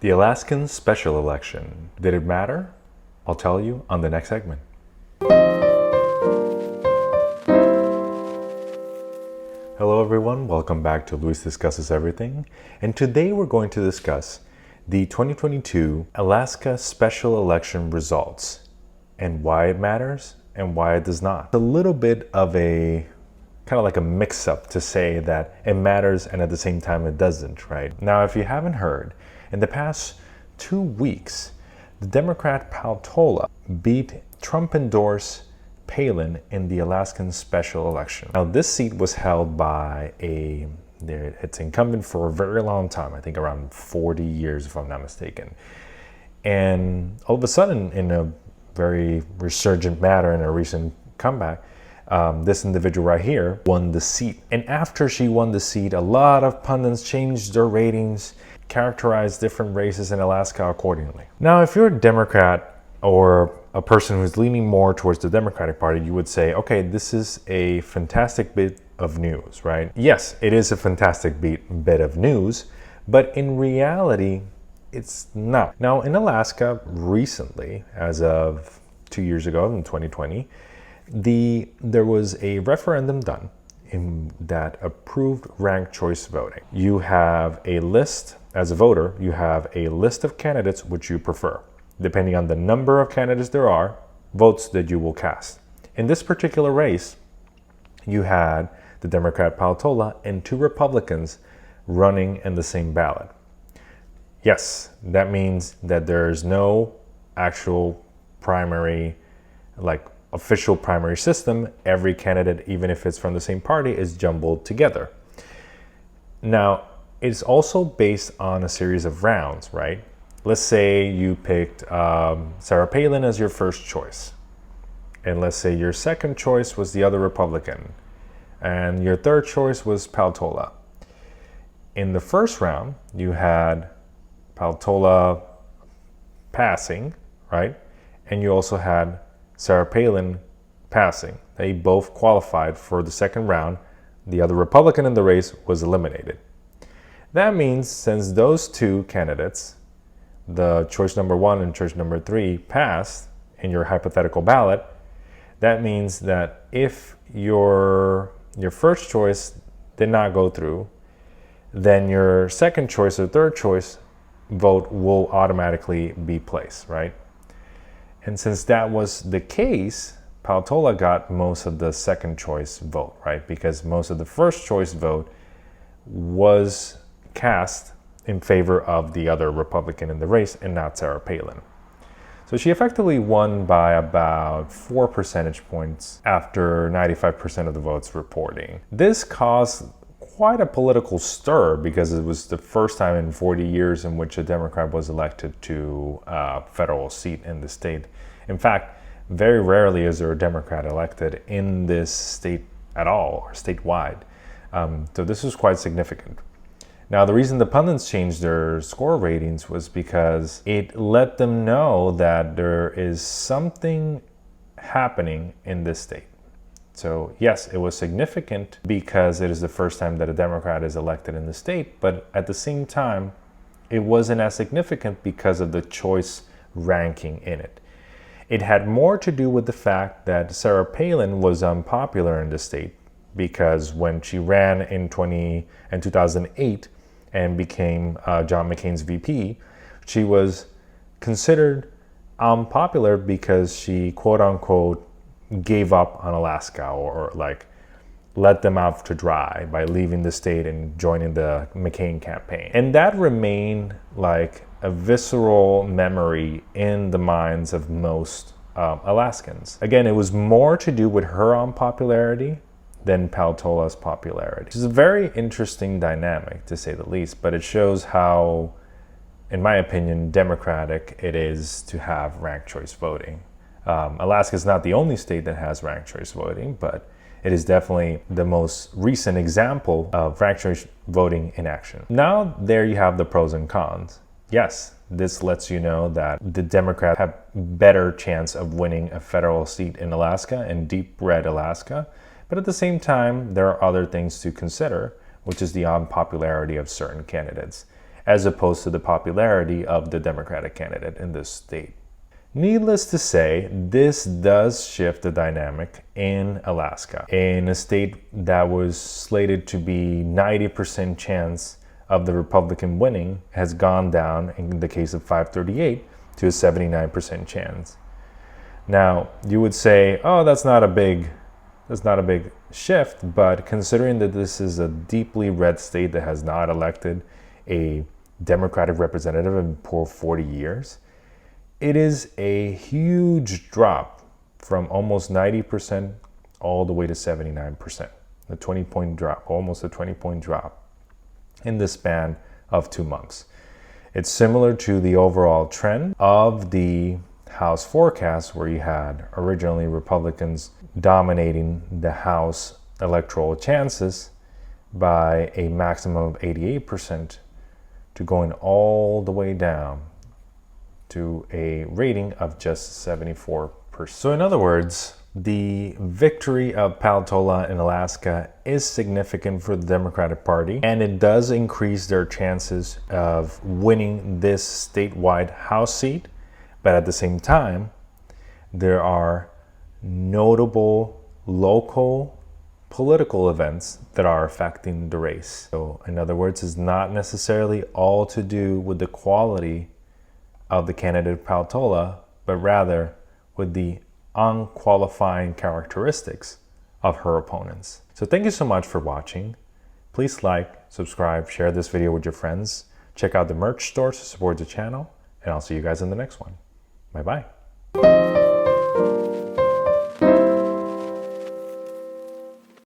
The Alaskan Special Election. Did it matter? I'll tell you on the next segment. Hello everyone, welcome back to Luis Discusses Everything, and today we're going to discuss the 2022 Alaska Special Election results and why it matters and why it does not. It's a little bit of a kind of like a mix-up to say that it matters and at the same time it doesn't, right? Now, if you haven't heard, in the past 2 weeks, the Democrat Paltola beat Trump-endorsed Palin in the Alaskan Special Election. Now, this seat was held by it's incumbent for a very long time, I think around 40 years if I'm not mistaken. And all of a sudden, in a very resurgent manner, in a recent comeback, this individual right here won the seat. And after she won the seat, a lot of pundits changed their ratings, characterized different races in Alaska accordingly. Now, if you're a Democrat or a person who's leaning more towards the Democratic Party, you would say, okay, this is a fantastic bit of news, right? Yes, it is a fantastic bit of news, but in reality, it's not. Now, in Alaska recently, as of 2 years ago in 2020, there was a referendum done that approved ranked choice voting. You have a list, as a voter, you have a list of candidates which you prefer. Depending on the number of candidates there are, votes that you will cast. In this particular race, you had the Democrat Paltola and 2 Republicans running in the same ballot. Yes, that means that there's no actual primary, official primary system. Every candidate, even if it's from the same party, is jumbled together. Now, it's also based on a series of rounds, right? Let's say you picked Sarah Palin as your first choice. And let's say your second choice was the other Republican. And your third choice was Paltola. In the first round, you had Paltola passing, right? And you also had Sarah Palin passing. They both qualified for the second round. The other Republican in the race was eliminated. That means since those 2 candidates, the choice number 1 and choice number 3, passed in your hypothetical ballot, that means that if your first choice did not go through, then your second choice or third choice vote will automatically be placed, right? And since that was the case, Paltola got most of the second choice vote, right? Because most of the first choice vote was cast in favor of the other Republican in the race and not Sarah Palin. So she effectively won by about 4 percentage points after 95% of the votes reporting. This caused quite a political stir because it was the first time in 40 years in which a Democrat was elected to a federal seat in the state. In fact, very rarely is there a Democrat elected in this state at all, or statewide. So this was quite significant. Now, the reason the pundits changed their score ratings was because it let them know that there is something happening in this state. So yes, it was significant because it is the first time that a Democrat is elected in the state, but at the same time, it wasn't as significant because of the choice ranking in it. It had more to do with the fact that Sarah Palin was unpopular in the state because when she ran in 2008 and became John McCain's VP, she was considered unpopular because she, quote unquote, gave up on Alaska or let them out to dry by leaving the state and joining the McCain campaign. And that remained like a visceral memory in the minds of most Alaskans. Again, it was more to do with her unpopularity than Paltola's popularity. It's a very interesting dynamic, to say the least, but it shows how, in my opinion, democratic it is to have ranked choice voting. Alaska is not the only state that has ranked choice voting, but it is definitely the most recent example of ranked choice voting in action. Now, there you have the pros and cons. Yes, this lets you know that the Democrats have better chance of winning a federal seat in Alaska, in deep red Alaska. But at the same time, there are other things to consider, which is the unpopularity of certain candidates. as opposed to the popularity of the Democratic candidate in this state. Needless to say, this does shift the dynamic in Alaska, in a state that was slated to be 90% chance of the Republican winning has gone down, in the case of 538, to a 79% chance. Now, you would say, oh, that's not a big shift, but considering that this is a deeply red state that has not elected a Democratic representative in 40 years, it is a huge drop from almost 90% all the way to 79%. A 20-point drop, almost a 20-point drop in the span of 2 months. It's similar to the overall trend of the House forecast, where you had originally Republicans dominating the House electoral chances by a maximum of 88% to going all the way down to a rating of just 74%. So in other words, the victory of Paltola in Alaska is significant for the Democratic Party, and it does increase their chances of winning this statewide House seat. But at the same time, there are notable local political events that are affecting the race. So in other words, it's not necessarily all to do with the quality of the candidate Paltola, but rather with the unqualifying characteristics of her opponents. So thank you so much for watching. Please like, subscribe, share this video with your friends. Check out the merch store to support the channel, and I'll see you guys in the next one. Bye-bye.